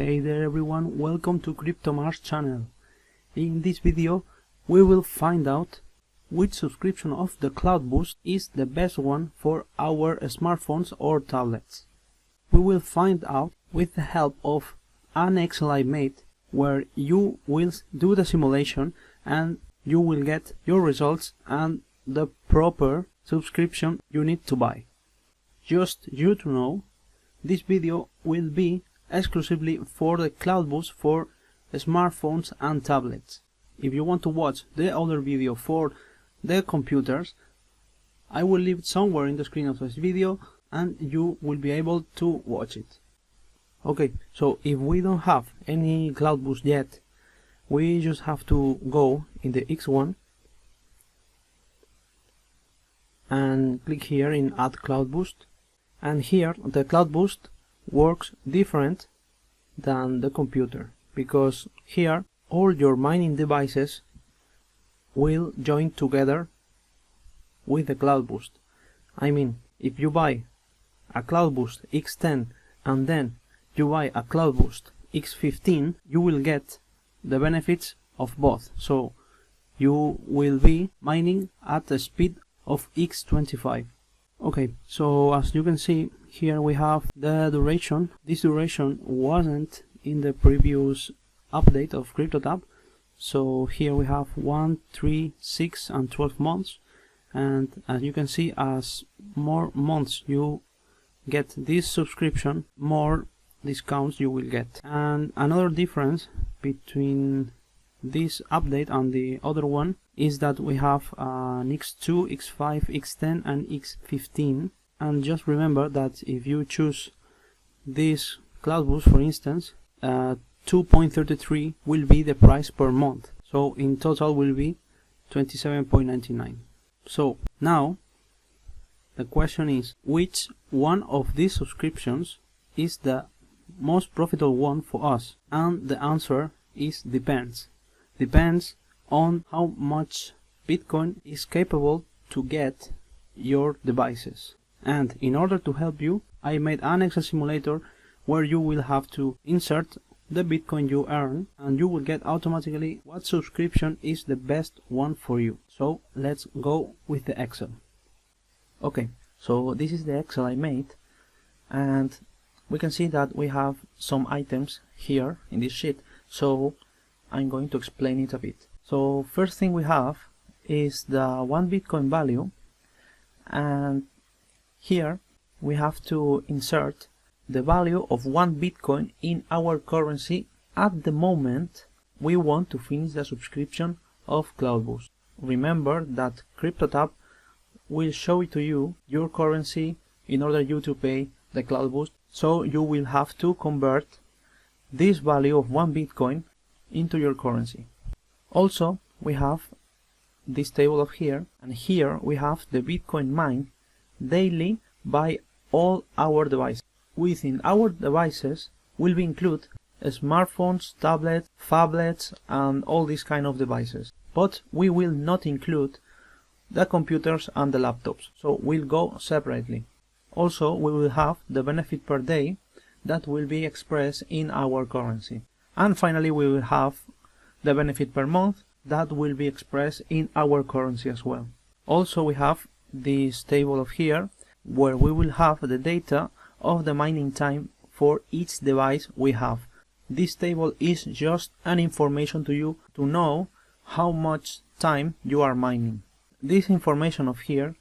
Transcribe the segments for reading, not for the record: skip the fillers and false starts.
Hey there everyone, welcome to CryptoTab channel. In this video we will find out which subscription of the CloudBoost is the best one for our smartphones or tablets. We will find out with the help of an Excel I made, where you will do the simulation and you will get your results and the proper subscription you need to buy. Just you to know, this video will be exclusively for the CloudBoost for smartphones and tablets. If you want to watch the other video for the computers, I will leave it somewhere in the screen of this video and you will be able to watch it. Okay, so if we don't have any CloudBoost yet, we just have to go in the X1 and click here in Add CloudBoost, and here the CloudBoost works different than the computer, because here all your mining devices will join together with the CloudBoost. I mean, if you buy a CloudBoost X10 and then you buy a CloudBoost X15, you will get the benefits of both. So you will be mining at the speed of X25. Okay, so as you can see, here we have the duration. This duration wasn't in the previous update of CryptoTab. So here we have 1, 3, 6 and 12 months. And as you can see, as more months you get this subscription, more discounts you will get. And another difference between this update and the other one is that we have an X2, X5, X10 and X15. And just remember that if you choose this CloudBoost, for instance, 2.33 will be the price per month. So in total will be 27.99. So now the question is, which one of these subscriptions is the most profitable one for us? And the answer is depends. Depends on how much Bitcoin is capable to get your devices. And in order to help you, I made an Excel simulator where you will have to insert the Bitcoin you earn and you will get automatically what subscription is the best one for you. So let's go with the Excel. Okay, so this is the Excel I made, and we can see that we have some items here in this sheet, so I'm going to explain it a bit. So first thing we have is the 1 Bitcoin value, and here we have to insert the value of 1 Bitcoin in our currency at the moment we want to finish the subscription of CloudBoost. Remember that CryptoTab will show it to you your currency in order you to pay the CloudBoost, so you will have to convert this value of 1 Bitcoin into your currency. Also, we have this table of here, and here we have the Bitcoin mined daily by all our devices. Within our devices will be include smartphones, tablets, phablets and all these kind of devices, but we will not include the computers and the laptops, so we'll go separately. Also, we will have the benefit per day that will be expressed in our currency, and finally we will have the benefit per month that will be expressed in our currency as well. Also, we have this table of here where we will have the data of the mining time for each device we have. This table is just an information to you to know how much time you are mining. This information of here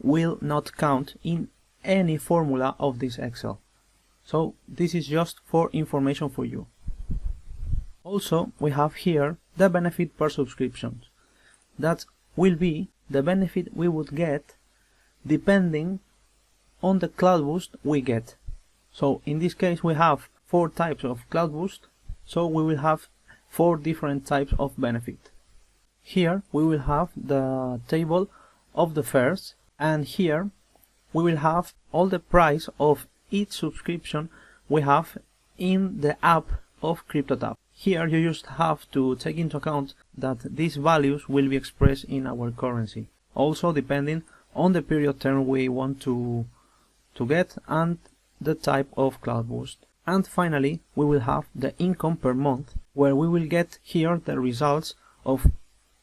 will not count in any formula of this Excel. So this is just for information for you. Also, we have here the benefit per subscription. That will be the benefit we would get depending on the CloudBoost we get. So in this case we have 4 types of CloudBoost, so we will have 4 different types of benefit. Here we will have the table of the first, and here we will have all the price of each subscription we have in the app of CryptoTab. Here you just have to take into account that these values will be expressed in our currency, also depending on the period term we want to get and the type of CloudBoost. And finally, we will have the income per month, where we will get here the results of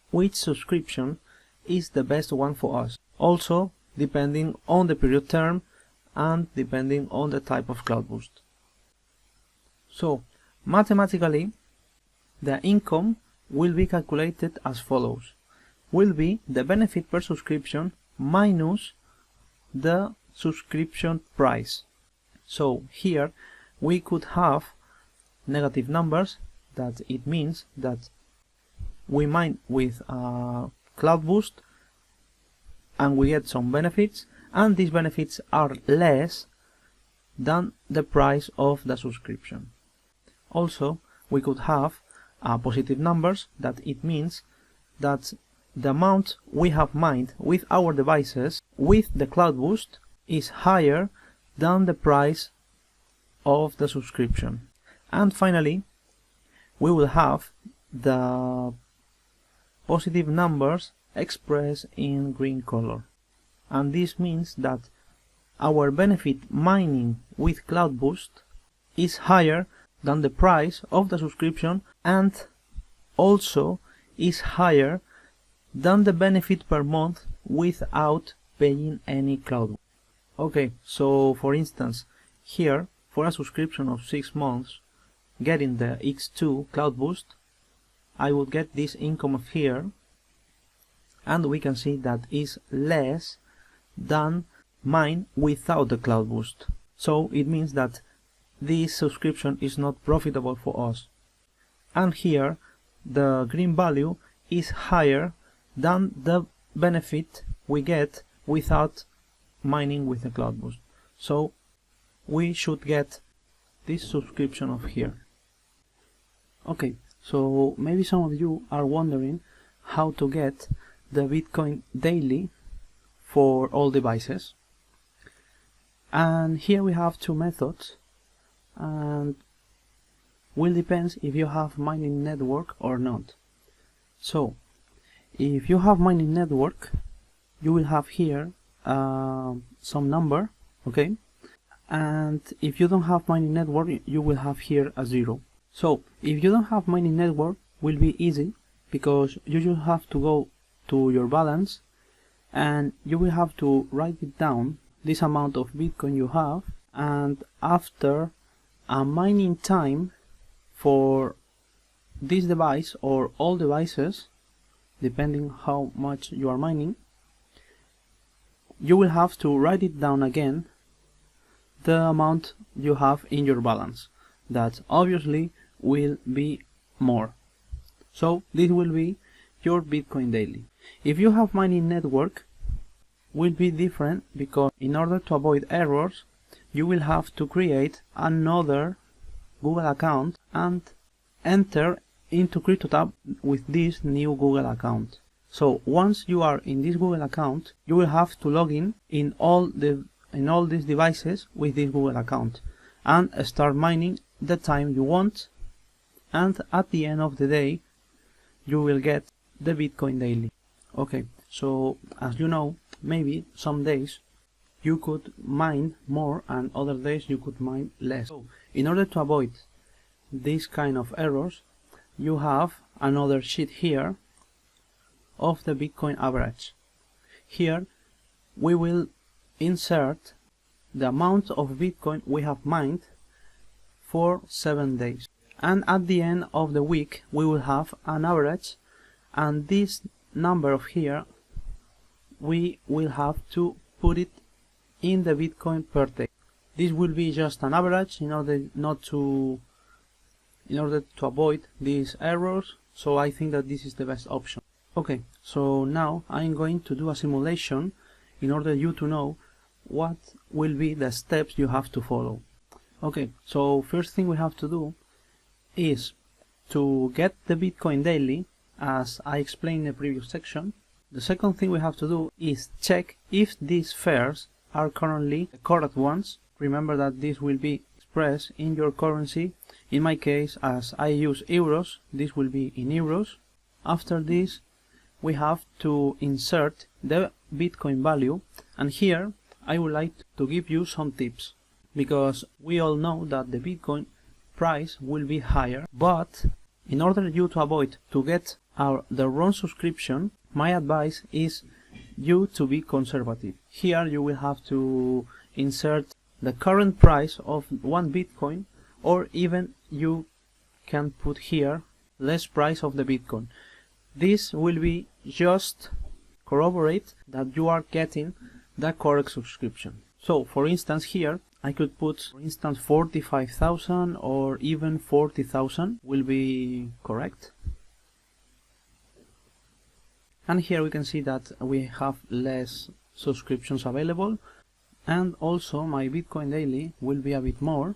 which subscription is the best one for us. Also, depending on the period term and depending on the type of CloudBoost. So, mathematically, the income will be calculated as follows. Will be the benefit per subscription minus the subscription price. So here we could have negative numbers, that it means that we mine with CloudBoost and we get some benefits, and these benefits are less than the price of the subscription. Also, we could have positive numbers, that it means that the amount we have mined with our devices with the CloudBoost is higher than the price of the subscription. And finally, we will have the positive numbers expressed in green color. And this means that our benefit mining with CloudBoost is higher than the price of the subscription, and also is higher than the benefit per month without paying any CloudBoost. Okay, so for instance, here for a subscription of 6 months, getting the X2 CloudBoost, I would get this income of here, and we can see that is less than mine without the CloudBoost. So it means that this subscription is not profitable for us. And here the green value is higher than the benefit we get without mining with the CloudBoost. So we should get this subscription of here. Okay, so maybe some of you are wondering how to get the Bitcoin daily for all devices. And here we have two methods, and will depend if you have mining network or not. So if you have mining network, you will have here some number, okay, and if you don't have mining network, you will have here a 0. So if you don't have mining network, will be easy, because you just have to go to your balance and you will have to write it down, this amount of Bitcoin you have, and after a mining time for this device or all devices, depending how much you are mining, you will have to write it down again, the amount you have in your balance. That obviously will be more. So this will be your Bitcoin daily. If you have mining network, will be different, because in order to avoid errors, you will have to create another Google account and enter into CryptoTab with this new Google account. So once you are in this Google account, you will have to log in all these devices with this Google account and start mining the time you want, and at the end of the day you will get the Bitcoin daily. Okay, so as you know, maybe some days you could mine more and other days you could mine less. So in order to avoid this kind of errors, you have another sheet here of the Bitcoin average. Here we will insert the amount of Bitcoin we have mined for 7 days, and at the end of the week we will have an average, and this number of here we will have to put it in the Bitcoin per day. This will be just an average in order to avoid these errors, so I think that this is the best option. Okay, so now I'm going to do a simulation in order you to know what will be the steps you have to follow. Okay, so first thing we have to do is to get the Bitcoin daily, as I explained in the previous section. The second thing we have to do is check if these pairs are currently the correct ones. Remember that this will be expressed in your currency. In my case, as I use euros, this will be in euros. After this, we have to insert the Bitcoin value, and here I would like to give you some tips. because we all know that the Bitcoin price will be higher, but in order you to avoid to get the wrong subscription, my advice is you to be conservative. Here you will have to insert the current price of 1 Bitcoin, or even you can put here less price of the Bitcoin. This will be just corroborate that you are getting the correct subscription. So for instance here I could put, for instance, 45,000 or even 40,000 will be correct. And here we can see that we have less subscriptions available, and also my Bitcoin daily will be a bit more.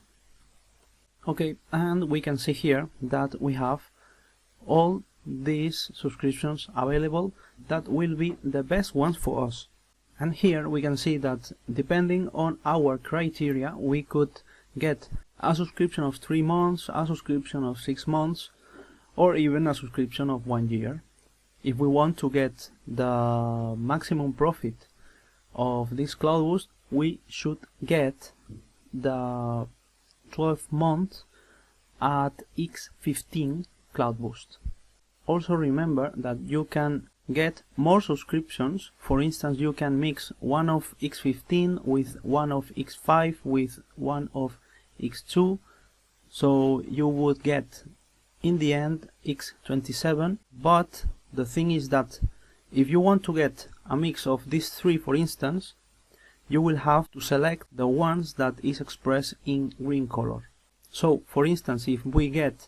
Okay, and we can see here that we have all these subscriptions available that will be the best ones for us. And here we can see that depending on our criteria we could get a subscription of 3 months, a subscription of 6 months, or even a subscription of 1 year. If we want to get the maximum profit of this CloudBoost, we should get the 12 months at X15 CloudBoost. Also remember that you can get more subscriptions. For instance, you can mix one of X15 with one of X5 with one of X2, so you would get in the end X27. But the thing is that if you want to get a mix of these three, for instance, you will have to select the ones that is expressed in green color. So for instance, if we get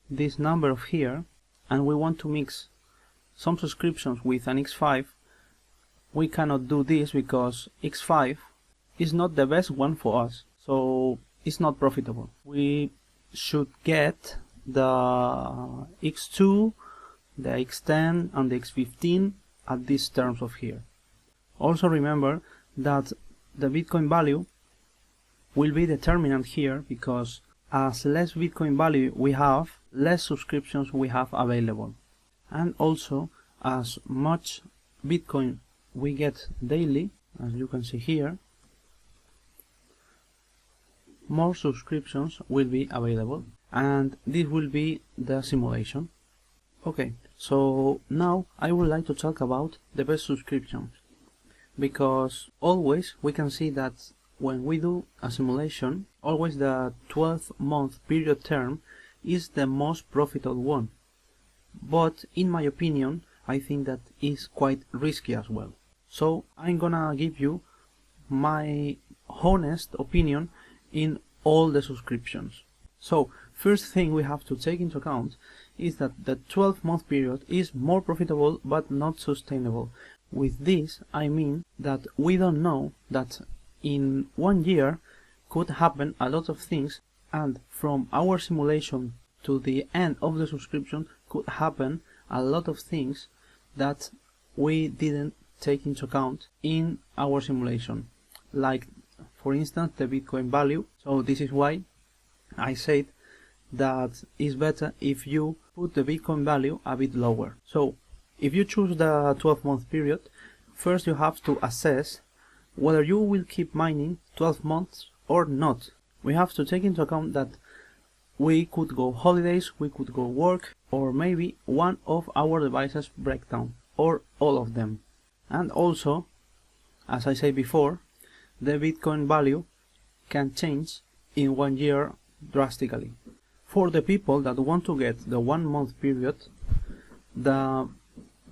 this number of here and we want to mix some subscriptions with an X5, we cannot do this because X5 is not the best one for us, so it's not profitable. We should get the X2, the X10 and the X15 at these terms of here. Also remember that the Bitcoin value will be determinant here, because as less Bitcoin value we have, less subscriptions we have available. And also as much Bitcoin we get daily, as you can see here, more subscriptions will be available, and this will be the simulation. Okay, so now I would like to talk about the best subscriptions, because always we can see that when we do a simulation, always the 12-month period term is the most profitable one. But in my opinion, I think that is quite risky as well. So I'm gonna give you my honest opinion in all the subscriptions. So first thing we have to take into account is that the 12-month period is more profitable but not sustainable. With this I mean that we don't know that in 1 year could happen a lot of things, and from our simulation to the end of the subscription could happen a lot of things that we didn't take into account in our simulation, like for instance the Bitcoin value. So this is why I said that it's better if you put the Bitcoin value a bit lower. So if you choose the 12-month period, first you have to assess whether you will keep mining 12 months or not. We have to take into account that we could go holidays, we could go work, or maybe one of our devices break down, or all of them. And also, as I said before, the Bitcoin value can change in 1 year drastically. For the people that want to get the 1 month period, the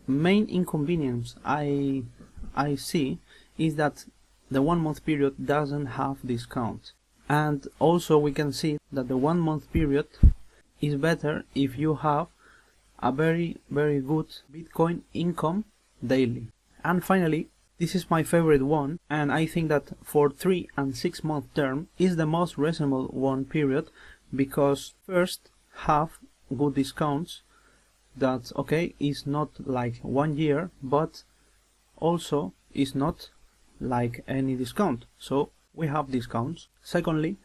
main inconvenience I see is that the 1 month period doesn't have discount. And also we can see that the 1 month period is better if you have a very good Bitcoin income daily. And finally, this is my favorite one, and I think that for 3 and 6 month term is the most reasonable one period, because first have good discounts, that okay is not like 1 year, but also is not like any discount, so we have discounts. Secondly,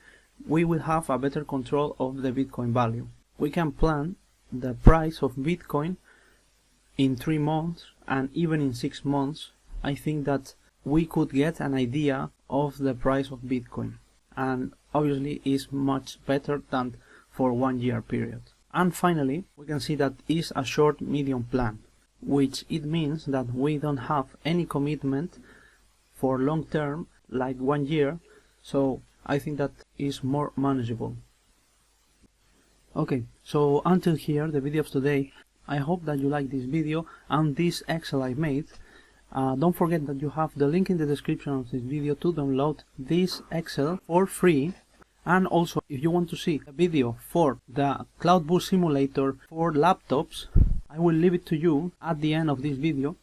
we will have a better control of the Bitcoin value. We can plan the price of Bitcoin in 3 months and even in 6 months. I think that we could get an idea of the price of Bitcoin, and obviously is much better than for 1 year period. And finally, we can see that is a short medium plan, which it means that we don't have any commitment for long term like 1 year, so I think that is more manageable. Okay, so until here the video of today. I hope that you like this video and this Excel I made. Don't forget that you have the link in the description of this video to download this Excel for free. And also, if you want to see a video for the CloudBoost simulator for laptops, I will leave it to you at the end of this video.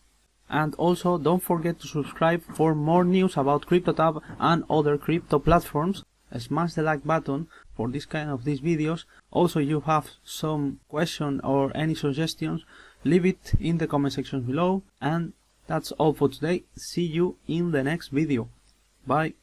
And also, don't forget to subscribe for more news about CryptoTab and other crypto platforms. Smash the like button for this kind of these videos. Also, if you have some question or any suggestions, leave it in the comment section below. And that's all for today. See you in the next video. Bye.